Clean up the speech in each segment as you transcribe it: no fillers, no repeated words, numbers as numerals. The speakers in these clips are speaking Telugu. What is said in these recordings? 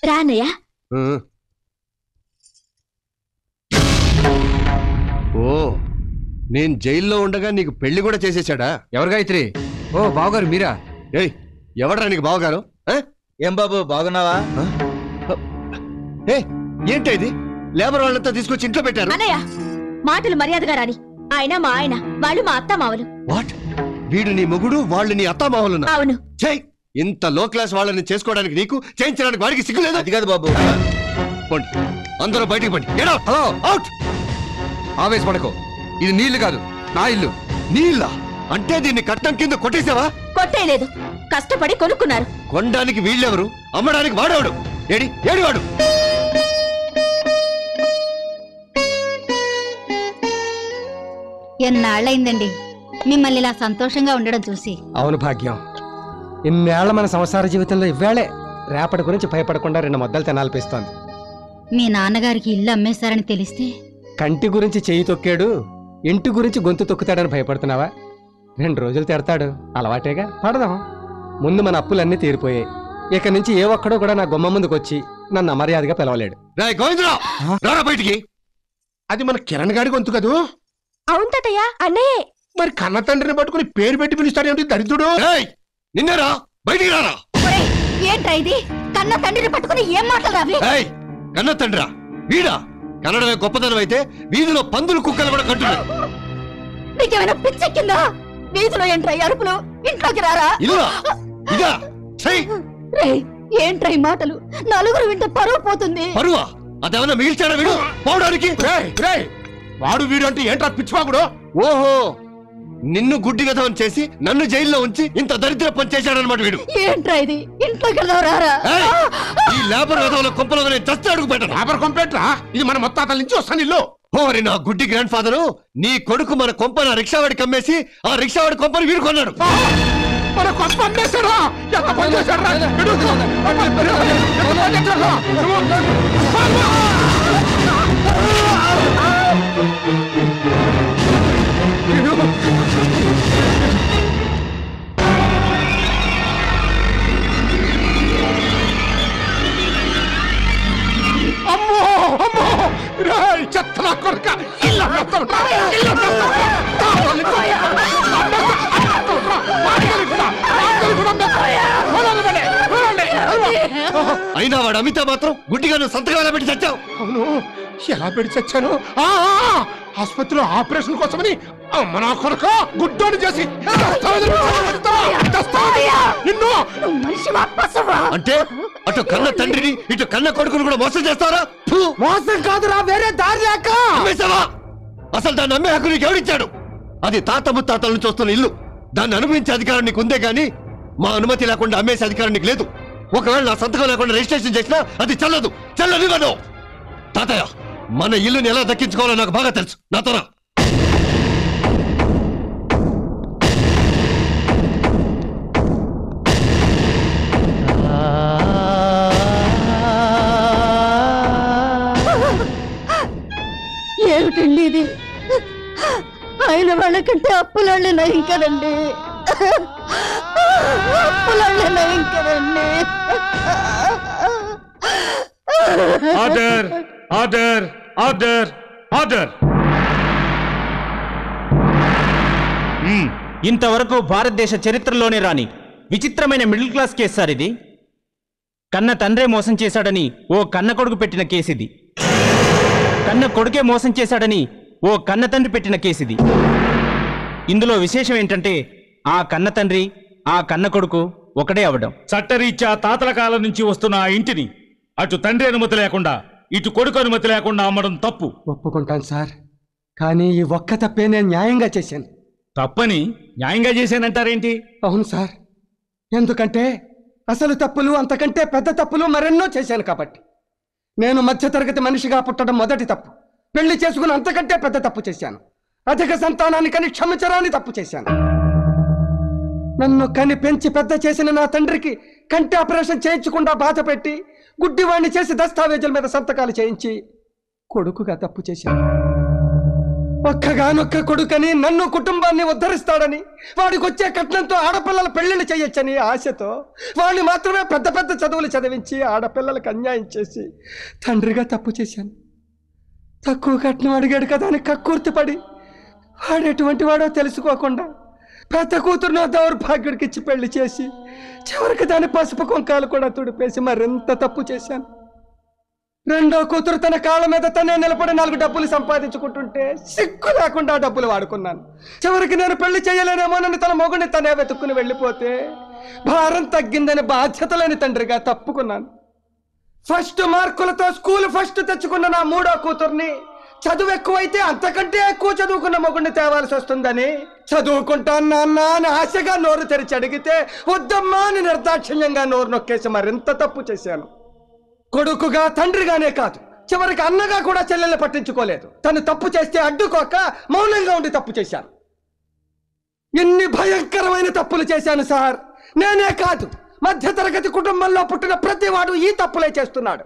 రానయ్యా. ఓ, నేను జైల్లో ఉండగా నీకు పెళ్లి కూడా చేసేసాడా? ఎవరు గాయత్రి? ఓ బావగారు మీరా? ఏయ్, ఎవడరా నీకు బావగారు? ఏం బాబు బాగున్నావా? ఏంటి ఇది? లేబర్ వాళ్ళంతా తీసుకొచ్చి ఇంట్లో పెట్టారు. అన్నయ్య, మాటలు మర్యాదగా రాని. ఆయన మా ఆయన, వాళ్ళు మా అత్త మావలు. వాట్? వీడు నీ మొగుడు, వాళ్ళు నీ అత్త మావలు? అవును. చెయ్, ఇంత లో క్లాస్ వాళ్ళని చేసుకోవడానికి నీకు, చేయించడానికి వాడికి సిగ్గులేదు? అది కాదు బాబు. పోండి, అందరూ బయటికి పండి. Hello, out. ఆవేశపడకో, ఇది నీళ్లు కాదు, నా ఇల్లు. నీళ్ళ అంటే దీన్ని కట్టం కింద కొట్టేసావా? కొట్టేయలేదు, కష్టపడి కొనుక్కున్నారు. కొనడానికి వీళ్ళెవరు? అమ్మడానికి వాడేవాడు? ఏడి వాడు? ఎన్నాళ్ళయిందండి మిమ్మల్ని ఇలా సంతోషంగా ఉండడం చూసి. అవును భాగ్యం, ఇన్నేళ్ల మన సంసార జీవితంలో ఇవ్వాళే రేపటి గురించి భయపడకుండా 2 ముద్దలు తినాలిపిస్తోంది. మీ నాన్నగారికి ఇల్లు అమ్మేశారని తెలిస్తే? కంటి గురించి చెయ్యి తొక్కాడు, ఇంటి గురించి గొంతు తొక్కుతాడని భయపడుతున్నావా? 2 రోజులు తిడతాడు, అలవాటేగా, పడదాం. ముందు మన అప్పులన్నీ తీరిపోయాయి. ఇక నుంచి ఏ ఒక్కడో కూడా నా గుమ్మ ముందుకు వచ్చి నన్ను అమర్యాదగా పిలవలేడు. బయటికి. అది మన కిరణ్ గాడి గొంతు కదూ? అవును తాతయ్య, అన్నయ్యే. మరి కన్న తండ్రిని పట్టుకుని పేరు పెట్టి పిలుస్తాడేమిటి దరిద్రుడు? నిన్నరా బయటికి రారా? ఏంట్రా ఇది? కన్న తండ్రిని పట్టుకుని ఏం మాట్లాడాలి? కన్న తండ్రా వీడా? కన్నడమే గొప్పతనం అయితే వీధిలో పందులు కుక్కలు కూడా కంటున్నాయి. నీకేమైనా పిచ్చెక్కిందా? వీధిలో ఏంట్రా అరుపులు? ఇంట్లోకి రారా? ఏంట్రా ఈ మాటలు? నలుగురు వింటే పరువు పోతుంది. పరువా? అదేమన్నా మిగిల్చాడా వీడు పోవడానికి? వాడు వీడు అంటే ఏంట్రా పిచ్చివాగుడు? ఓహో, నిన్ను గుడ్డి గతవని చేసి నన్ను జైల్లో ఉంచి ఇంత దరిద్ర పని చేశాడనమాట వీడు. ఏంట్రా ఇది? ఇంట్లోకి రారా? ఈ లేబర్ గతవల కొంపలో చస్తే అడుగు పెట్టను. లేబర్ కొంపేట్రా? ఇది మన మొత్తాతల నుంచి వస్తాను ఇల్లు. ఓరి నా గుడ్డి గ్రాండ్ ఫాదరు, నీ కొడుకు మన కొంపన రిక్షావాడికి అమ్మేసి ఆ రిక్షావాడి కొంపని వీడు కొన్నాడు. మన కొంప అమ్మేశారా? ఎంత పని చేశారా? అమ్మో అమ్మో, చెత్త కొడుక! ఇల్లు అయినా వాడు అమితా మాత్రం గుడ్డిగా నువ్వు సంతకాల పెట్టి చచ్చావు. అవును, ఎలా పెట్టి చచ్చాను? ఆసుపత్రిలో ఆపరేషన్ కోసమని అమ్మ నా కొడుక గుడ్డోని చేసి అంటే అటు కన్న తండ్రిని ఇటు కన్న కొడుకుని కూడా మోసం చేస్తారా? మోసం కాదురా, వేరే దారి లేక. అసలు దాన్ని అమ్మే హక్కు నీకు ఎవరిచ్చాడు? అది తాత ముత్తాతల నుంచి వస్తున్న ఇల్లు. దాన్ని అనుభవించే అధికారం నీకు ఉందే గానీ మా అనుమతి లేకుండా అమ్మేసే అధికారం నీకు లేదు. ఒకవేళ నా సంతకం లేకుండా రిజిస్ట్రేషన్ చేసినా అది చల్లదు కదా. తాతయ్య, మన ఇల్లుని ఎలా దక్కించుకోవాలో నాకు బాగా తెలుసు. నాతోరా. ఏమిటండి ఇది? ఆయన వాళ్ళకంటే అప్పులాళ్ళే నయం కదండి. అప్పులాళ్ళే నయం కదండి. Order order order order. ఇంతవరకు భారతదేశ చరిత్రలోనే రాని విచిత్రమైన మిడిల్ క్లాస్ కేసు సార్ ఇది. కన్న తండ్రే మోసం చేశాడని ఓ కన్న కొడుకు పెట్టిన కేసిది. కన్న కొడుకే మోసం చేశాడని ఓ కన్న తండ్రి పెట్టిన కేసిది. ఇందులో విశేషం ఏంటంటే ఆ కన్న తండ్రి ఆ కన్న కొడుకు ఒకటే అవడం. చట్టరీత్యా తాతల కాలం నుంచి వస్తున్న ఆ ఇంటిని అటు తండ్రి అనుమతి లేకుండా ఇటు కొడుకు అనుమతి లేకుండా అమ్మడం తప్పు. ఒప్పుకుంటాను సార్, కానీ ఈ ఒక్క తప్పే నేను న్యాయంగా చేశాను. తప్పని న్యాయంగా చేశానంటారేంటి? అవును సార్, ఎందుకంటే అసలు తప్పులు అంతకంటే పెద్ద తప్పులు మరెన్నో చేశాను కాబట్టి. నేను మధ్యతరగతి మనిషిగా పుట్టడం మొదటి తప్పు. పెళ్లి చేసుకుని అంతకంటే పెద్ద తప్పు చేశాను. అధిక సంతానాన్ని కని క్షమించరాని తప్పు చేశాను. నన్ను కని పెంచి పెద్ద చేసిన నా తండ్రికి కంటి ఆపరేషన్ చేయించకుండా బాధ పెట్టి గుడ్డివాణ్ణి చేసి దస్తావేజుల మీద సంతకాలు చేయించి కొడుకుగా తప్పు చేశాను. ఒక్కగానొక్క కొడుకని నన్ను కుటుంబాన్ని ఉద్ధరిస్తాడని వాడికి వచ్చే కట్నంతో ఆడపిల్లల పెళ్లిళ్ళు చేయొచ్చని ఆశతో వాడిని మాత్రమే పెద్ద పెద్ద చదువులు చదివించి ఆడపిల్లలకు అన్యాయం చేసి తండ్రిగా తప్పు చేశాను. తక్కువ కట్నం అడిగాడు కదా అని కక్కుర్తిపడి వాడు ఎటువంటి వాడో తెలుసుకోకుండా పెద్ద కూతురును దౌర్భాగ్యుడికి ఇచ్చి పెళ్లి చేసి చివరికి దాని పసుపు కుంకాలు కూడా తుడిపేసి మరింత తప్పు చేశాను. రెండో కూతురు తన కాళ్ళ మీద తనే నిలబడి 4 డబ్బులు సంపాదించుకుంటుంటే సిగ్గు లేకుండా డబ్బులు వాడుకున్నాను. చివరికి నేను పెళ్లి చేయలేనేమోనని తన మొగుడిని తనే వెతుక్కుని వెళ్ళిపోతే భారం తగ్గిందని బాధ్యత లేని తండ్రిగా తప్పుకున్నాను. ఫస్ట్ మార్కులతో స్కూల్ ఫస్ట్ తెచ్చుకున్న నా 3వ కూతుర్ని చదువు ఎక్కువైతే అంతకంటే ఎక్కువ చదువుకున్న మొగుడిని తేవాల్సి వస్తుందని చదువుకుంటాను నాన్న అని ఆశగా నోరు తెరిచి అడిగితే వద్దమ్మా అని నిర్దాక్షిణ్యంగా నోరు నొక్కేసి మరింత తప్పు చేశాను. కొడుకుగా తండ్రిగానే కాదు చివరికి అన్నగా కూడా చెల్లెల్ని పట్టించుకోలేదు. తను తప్పు చేస్తే అడ్డుకోక మౌనంగా ఉండి తప్పు చేశాను. ఎన్ని భయంకరమైన తప్పులు చేశాను సార్. నేనే కాదు మధ్యతరగతి కుటుంబంలో పుట్టిన ప్రతివాడు ఈ తప్పులే చేస్తున్నాడు.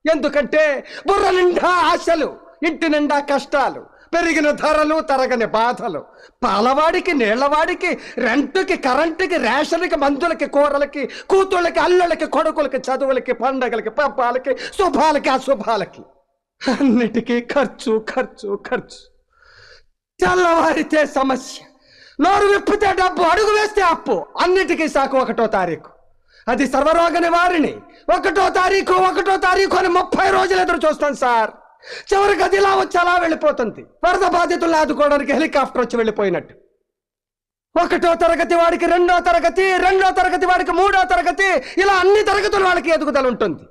ఎందుకంటే బుర్ర నిండా ఆశలు, ఇంటి నిండా కష్టాలు, పెరిగిన ధరలు, తరగని బాధలు, పాలవాడికి, నీళ్లవాడికి, రెంటుకి, కరెంటుకి, రేషన్కి, మందులకి, కూరలకి, కూతుళ్ళకి, అల్లుళ్ళకి, కొడుకులకి, చదువులకి, పండగలకి, పబ్బాలకి, శుభాలకి, అశుభాలకి, అన్నిటికీ ఖర్చు ఖర్చు ఖర్చు. తెల్లవారితే సమస్య, నోరు విప్పితే డబ్బు, అడుగు వేస్తే అప్పు. అన్నిటికీ సాకు 1వ తారీఖు. అది సర్వరోగ నివారిణి. 1వ తారీఖు అని 30 రోజులు ఎదురు చూస్తాను సార్. చివరికి అది ఇలా వచ్చి అలా వెళ్ళిపోతుంది. వరద బాధితులను ఆదుకోవడానికి హెలికాప్టర్ వచ్చి వెళ్ళిపోయినట్టు. 1వ తరగతి వాడికి 2వ తరగతి, 2వ తరగతి వాడికి 3వ తరగతి, ఇలా అన్ని తరగతుల వాళ్ళకి ఎదుగుదల ఉంటుంది.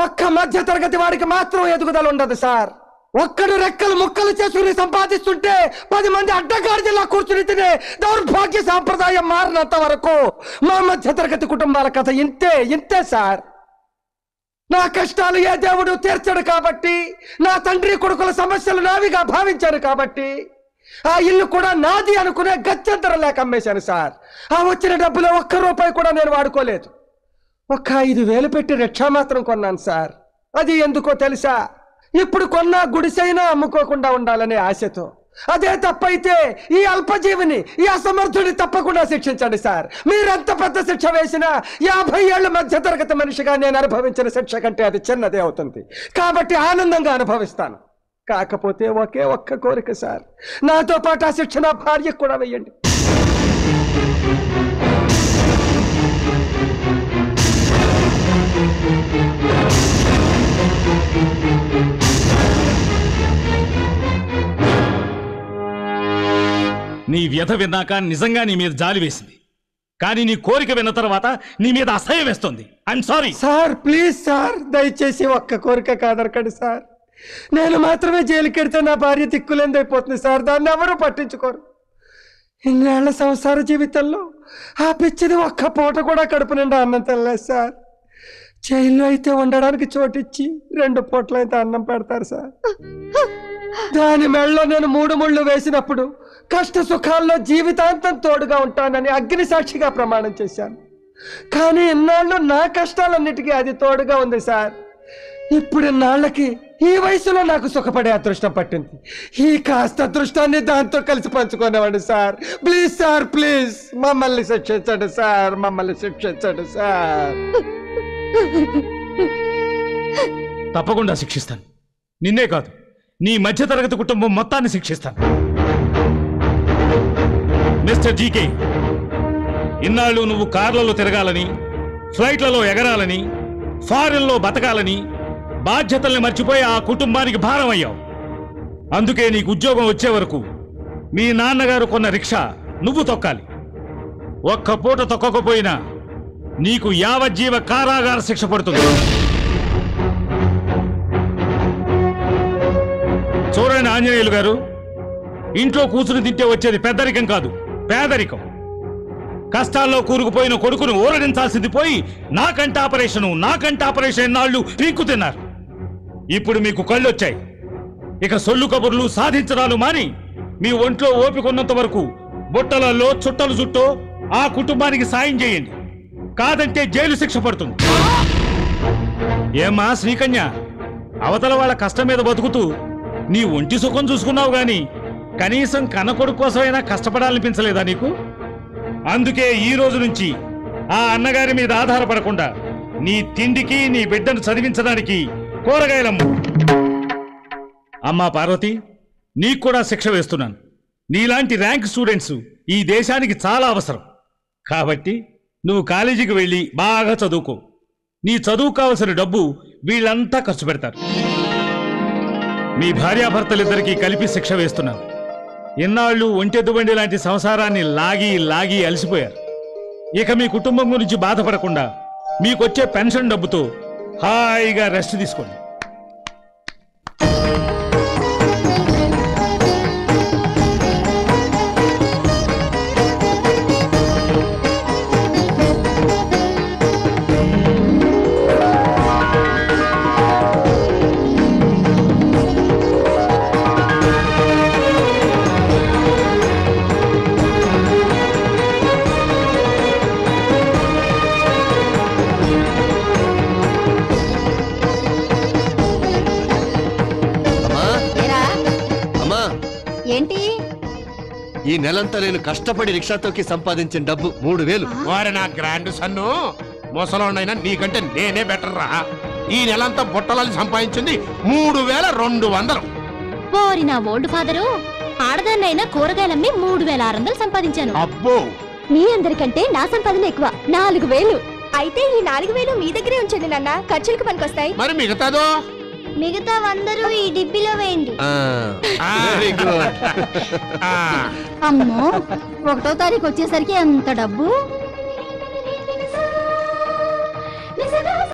ఒక్క మధ్య తరగతి వాడికి మాత్రం ఎదుగుదల ఉండదు సార్. ఒక్కడు రెక్కలు ముక్కలు చేసుకుని సంపాదిస్తుంటే 10 మంది అడ్డగాడిలా కూర్చుని తినే దౌర్భాగ్య సాంప్రదాయం మారినంత వరకు మా మధ్య తరగతి కుటుంబాల కథ ఇంతే సార్. నా కష్టాలు ఏ దేవుడు తీర్చడు కాబట్టి, నా తండ్రి కొడుకుల సమస్యలు నావిగా భావించాను కాబట్టి ఆ ఇల్లు కూడా నాది అనుకునే గత్యంతరం లేక అమ్మేశాను సార్. ఆ వచ్చిన డబ్బులో 1 రూపాయి కూడా నేను వాడుకోలేదు. 5,000 పెట్టి రిక్షా మాత్రం కొన్నాను సార్. అది ఎందుకో తెలుసా? ఇప్పుడు కొన్నా గుడిసైనా అమ్ముకోకుండా ఉండాలనే ఆశతో. అదే తప్పైతే ఈ అల్పజీవిని, ఈ అసమర్థుని తప్పకుండా శిక్షించండి సార్. మీరెంత పెద్ద శిక్ష వేసినా 50 ఏళ్ల మధ్య తరగతి మనిషిగా నేను అనుభవించిన శిక్ష కంటే అది చిన్నదే అవుతుంది. కాబట్టి ఆనందంగా అనుభవిస్తాను. కాకపోతే ఒక్క కోరిక సార్, నాతో పాటు ఆ శిక్ష నా భార్యకు కూడా వెయ్యండి. నీ వ్యధ విన్నాక నిజంగా నీ మీద జాలి వేసింది, కానీ నీ కోరిక విన్న తర్వాత నీ మీద అసహ్యం వేస్తుంది. I'm sorry sir. Please sir, దయచేసి ఒక్క కోరిక కాదనకండి సార్. నేను మాత్రమే జైలుకెడితే నా భార్య దిక్కులేందైపోతుంది సార్. దాన్ని ఎవరూ పట్టించుకోరు. ఇన్నేళ్ల సంసార జీవితంలో ఆ పిచ్చిది 1 పూట కూడా కడుపు నిండా అన్నం తినలేదు సార్. జైల్లో అయితే ఉండడానికి చోటిచ్చి 2 పూటలైతే అన్నం పెడతారు సార్. దాని మెళ్ళలో నేను 3 ముళ్ళు వేసినప్పుడు కష్ట సుఖాల్లో జీవితాంతం తోడుగా ఉంటానని అగ్ని సాక్షిగా ప్రమాణం చేశాను. కానీ ఇన్నాళ్ళు నా కష్టాలన్నిటికీ అది తోడుగా ఉంది సార్. ఇప్పుడు ఇన్నాళ్ళకి ఈ వయసులో నాకు సుఖపడే అదృష్టం పట్టింది. ఈ కాస్త అదృష్టాన్ని దాంతో కలిసి పంచుకునేవాడు సార్. ప్లీజ్ సార్, ప్లీజ్ మమ్మల్ని శిక్షించండి సార్, మమ్మల్ని శిక్షించండి సార్. తప్పకుండా శిక్షిస్తాను. నిన్నే కాదు, నీ మధ్యతరగతి కుటుంబం మొత్తాన్ని శిక్షిస్తాను. మిస్టర్ జీకే, ఇన్నాళ్ళు నువ్వు కార్లలో తిరగాలని, ఫ్లైట్లలో ఎగరాలని, ఫారెన్లో బతకాలని బాధ్యతల్ని మర్చిపోయి ఆ కుటుంబానికి భారం అయ్యావు. అందుకే నీకు ఉద్యోగం వచ్చే వరకు మీ నాన్నగారు కొన్న రిక్షా నువ్వు తొక్కాలి. 1 పూట తొక్కకపోయినా నీకు యావజ్జీవ కారాగార శిక్ష పడుతుంది. చూడండి ఆంజనేయులు గారు, ఇంట్లో కూర్చుని తింటే వచ్చేది పెద్దరికం కాదు, పేదరికం. కష్టాల్లో కూరుకుపోయిన కొడుకును ఊరడించాల్సింది పోయి నాకంట ఆపరేషన్ ఎన్నాళ్ళు పీక్కు తిన్నారు. ఇప్పుడు మీకు కళ్ళొచ్చాయి. ఇక సొల్లు కబుర్లు సాధించడాలు మాని మీ ఒంట్లో ఓపికొన్నంత వరకు బుట్టలలో చుట్టలు చుట్టో ఆ కుటుంబానికి సాయం చేయండి. కాదంటే జైలు శిక్ష పడుతుంది. ఏమ్మా శ్రీకన్య, అవతల వాళ్ళ కష్టం మీద బతుకుతూ నీ ఒంటి సుఖం చూసుకున్నావు గాని కనీసం కన్నకొడుకు కోసమైనా కష్టపడాలనిపించలేదా నీకు? అందుకే ఈ రోజు నుంచి ఆ అన్నగారి మీద ఆధారపడకుండా నీ తిండికి నీ బిడ్డను చదివించడానికి కూరగాయలమ్ము. అమ్మా పార్వతి, నీకు కూడా శిక్ష వేస్తున్నాను. నీలాంటి ర్యాంక్ స్టూడెంట్స్ ఈ దేశానికి చాలా అవసరం. కాబట్టి నువ్వు కాలేజీకి వెళ్ళి బాగా చదువుకో. నీ చదువు కావలసిన డబ్బు వీళ్ళంతా ఖర్చు పెడతారు. మీ భార్యాభర్తలిద్దరికీ కలిపి శిక్ష వేస్తున్నాను. ఇన్నాళ్ళు ఒంటెద్దు బండి లాంటి సంసారాన్ని లాగి అలసిపోయారు. ఇక మీ కుటుంబం గురించి బాధపడకుండా మీకొచ్చే పెన్షన్ డబ్బుతో హాయిగా రెస్ట్ తీసుకోండి. ఏంటి? ఈ నెలంతా నేను కష్టపడి రిక్షాతోకి సంపాదించిన డబ్బు 3000. వారి నా గ్రాండ్ సన్ను, ముసలోనైనా నీకంటే నేనే బెటర్ రా. ఈ నెలంతా బుట్టలని సంపాదించింది 3200. ఓరి నా ఓల్డ్ ఫాదరు, ఆడదాన్నైనా కూరగాయలమ్మి 3600 సంపాదించాను. అబ్బో, మీ అందరికంటే నా సంపాదన ఎక్కువ, 4000. అయితే ఈ 4000 మీ దగ్గరే ఉంచండి నాన్న, ఖర్చులకు పనికొస్తాయి. మరి మిగతాదో? మిగతా 100 ఈ డిబ్బిలో వేయండి. Very good. అమ్మో, 1వ తారీఖు వచ్చేసరికి ఎంత డబ్బు!